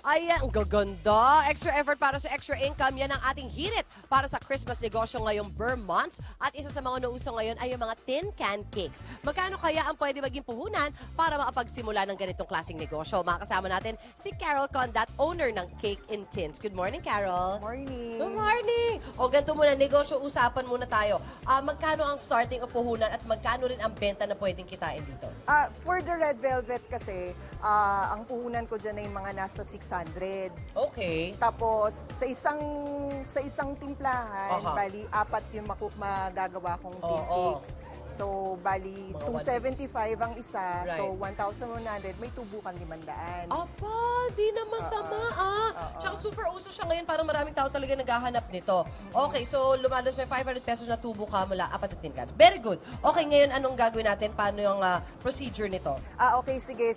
Ayan, ang gaganda. Extra effort para sa extra income. Yan ang ating hirit para sa Christmas negosyo ngayong Burr months. At isa sa mga nauso ngayon ay yung mga tin can cakes. Magkano kaya ang pwede maging puhunan para makapagsimula ng ganitong klaseng negosyo? Makakasama natin si Carol Condat, owner ng Cake in Tins. Good morning, Carol. Morning. Good morning! O ganito muna, negosyo, usapan muna tayo. Magkano ang starting o puhunan at magkano rin ang benta na pwedeng kitain dito? For the red velvet kasi, ang puhunan ko dyan ay mga nasa 600. Okay. Tapos, sa isang timplahan, Aha. bali, apat yung magagawa kong tin Oo. cakes. So, bali, Mga 275 ang isa. Right. So, 1,100. May tubo kang 500. Aba, di na masama Tsaka super uso siya ngayon, parang maraming tao talaga naghahanap nito. Okay, so lumalas may 500 pesos na tubo ka mula apat na tin cans. Very good. Okay, ngayon anong gagawin natin? Paano yung procedure nito? Okay, sige.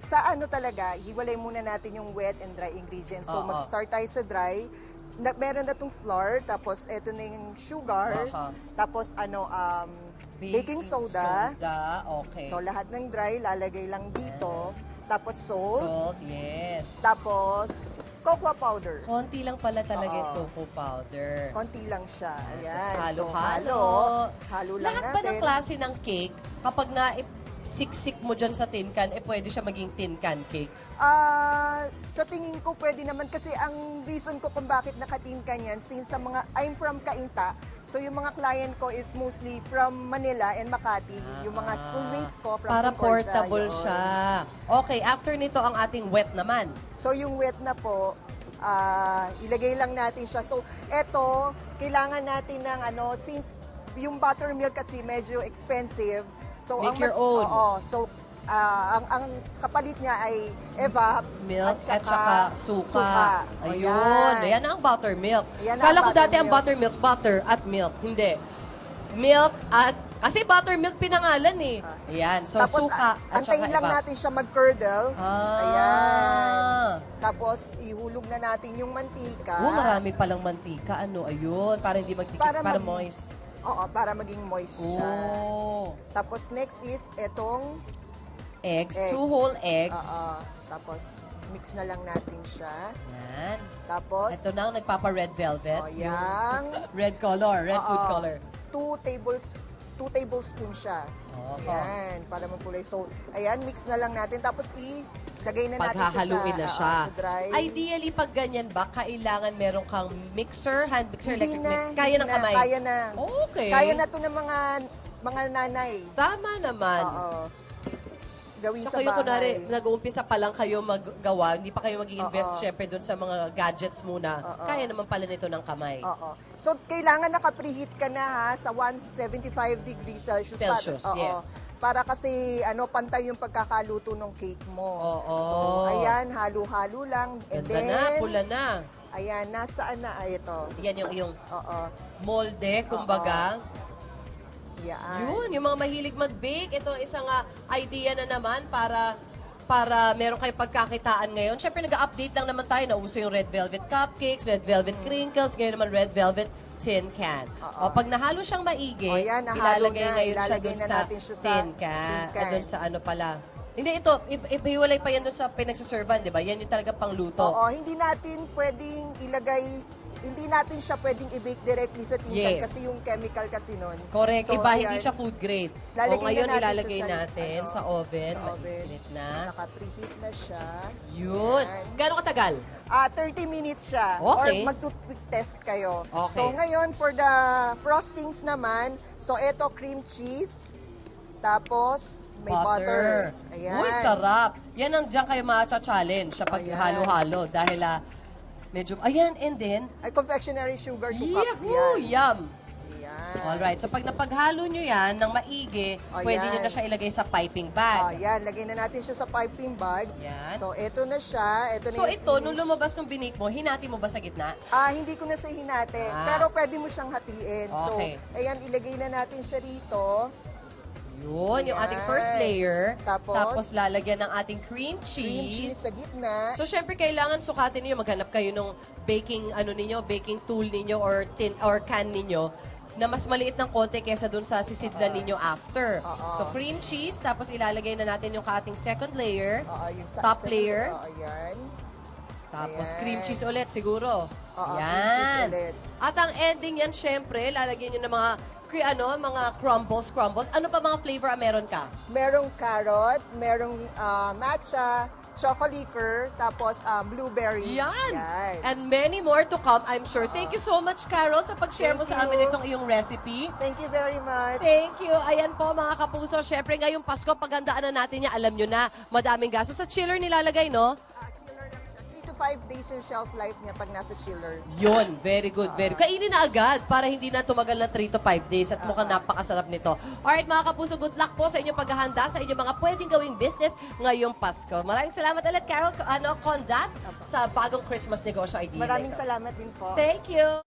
Sa ano talaga, hiwalay muna natin yung wet and dry ingredients. So, Oo. mag-start tayo sa dry. Meron na itong flour, tapos eto na yung sugar, Aha. tapos baking soda. Okay. So, lahat ng dry, lalagay lang dito. Tapos salt. Salt, yes. Tapos, cocoa powder. Konti lang pala talaga yung Oo. cocoa powder. Konti lang siya. Ayan. Tapos So, halo-halo. halo lang Lahat natin. ba ng klase ng cake, kapag siksik mo dyan sa tin can, pwede siya maging tin can cake? Sa tingin ko, pwede naman kasi ang reason ko kung bakit nakatin ka niyan, since I'm from Cainta, so yung mga client ko is mostly from Manila and Makati. Yung mga schoolmates ko from Para Concordia, portable yun. siya. Okay, after nito ang ating wet naman. So yung wet na po, ilagay lang natin siya. So eto, kailangan natin ng since yung buttermilk kasi medyo expensive. So Make your own. Oo. So ang kapalit niya ay evap Milk at saka suka. Ayun. Ayan. Ayan ang buttermilk. Ayan ang Kala ko dati ang buttermilk. butter at milk. Hindi. Milk at... Kasi buttermilk pinangalan eh. Ayan. So, Tapos suka at saka antayin lang evap. natin siya mag-curdle. Ayan. Ah. Tapos ihulog na natin yung mantika. Oh, marami palang mantika. Ano, ayun. Para hindi magdikit. Para moist. Oo, para maging moist siya. Oh. Tapos next is etong Eggs. eggs. 2 whole eggs. Oo. Tapos mix na lang natin siya. Yan. Tapos Ito na ang nagpapa-red velvet. Oh, yan. Red color. Red food Oo. color. 2 tablespoon siya. Oo. Ayan, para magkulay. So, ayan, mix na lang natin. Tapos ilagay na natin Paghahaluin na siya. sa dry. Ideally, pag ganyan ba, kailangan meron kang mixer, hand mixer, Hindi electric na, mix. Kaya hindi ng na, kamay? Kaya na. Okay. Kaya na to ng mga nanay. Tama naman. Oo. Gawin So sa kayo, bahay. kunwari, nag-uumpisa pa lang kayo maggawa, hindi pa kayo mag-invest Oo. syempre dun sa mga gadgets muna. Oo. Kaya naman pala nito ng kamay. Oo. So, kailangan naka-preheat ka na sa 175 degrees Celsius. Celsius, Oo. yes. Para kasi pantay yung pagkakaluto ng cake mo. Oo. So, ayan, halo-halo lang. And Ganda then, na, pula na. ayan, nasaan na? Ito. Yan yung Oo. molde, kumbaga. Yan. Yun, yung mga mahilig mag-bake. Ito isang idea na naman para meron kayong pagkakitaan ngayon. Siyempre, nag-update lang naman tayo. Nauso yung red velvet cupcakes, red velvet crinkles, ngayon naman red velvet tin can. O, pag nahalo siyang maigi, O, yan, nahalo ilalagay na. ngayon siya Ilalagay dun na sa natin siya sa tin can. tin cans. Dun sa ano pala. Hindi, ito, ihiwalay pa yan dun sa pinagsaservan, di ba? Yan yung talaga pangluto. Oo, hindi natin siya pwedeng i-bake directly sa tin can Yes. kasi yung chemical kasi nun. Correct. So, Iba, ayan. hindi siya food grade. Lalagay O ngayon, na natin ilalagay siya sa, natin sa oven. Mainit na. Naka-preheat na siya. Yun. Ayan. Gano'ng katagal? 30 minutes siya. Okay. Or mag-toothpick test kayo. Okay. So ngayon, for the frostings naman, so eto cream cheese, tapos may butter. Ayan. Uy, sarap. Yan ang diyan kayo ma-challenge sa Ayan. paghalo-halo dahil medyo, ayan, and then, Ay, confectionery sugar, 2 cups yahoo! yan. Yum! Ayan. Alright, so pag napaghalo nyo yan ng maigi, pwede nyo na siya ilagay sa piping bag. Yan, lagay na natin siya sa piping bag. Yan. So, eto na siya. Eto na So yung ito, nung finish. lumabas ng binake mo, hinati mo ba sa gitna? Hindi ko na siya hinati. Ah. Pero pwede mo siyang hatiin. Okay. So, ayan, ilagay na natin siya rito. Yun, yung ating Ayan. first layer. Tapos, lalagyan ng ating cream Cream cheese sa gitna. So, syempre, kailangan sukatin niyo, maghanap kayo ng baking tool ninyo or tin or can ninyo na mas maliit ng konti kaysa dun sa sisidlan ninyo after. So, cream cheese, tapos ilalagay na natin yung ating second layer, Yung top layer. Ayan. Tapos Ayan. cream cheese ulit siguro. Oo, cream cheese ulit. At ang ending yan, syempre, lalagyan nyo ng mga mga crumbles. Ano pa mga flavor ang meron ka? Merong carrot, merong matcha, chocolate, tapos blueberry. Yan! Yan. And many more to come, I'm sure. Thank you so much, Carol, sa pag-share mo Thank sa amin you. itong iyong recipe. Thank you very much. Thank you. Ayan po, mga kapuso. Syempre, ngayong Pasko, paghandaan na natin niya. Alam nyo na, madaming gaso. Sa chiller nilalagay, no? Chiller lang siya. 3 to 5 days yung shelf life niya pag nasa chiller. Yun, very good, very good. Kainin na agad para hindi na tumagal na 3 to 5 days at mukhang napakasarap nito. Alright, mga kapuso, good luck po sa inyong paghahanda, sa inyong mga pwedeng gawing business ngayong Pasko. Maraming salamat ulit, Carol Condat, sa bagong Christmas negosyo idea. Maraming salamat din po. Thank you.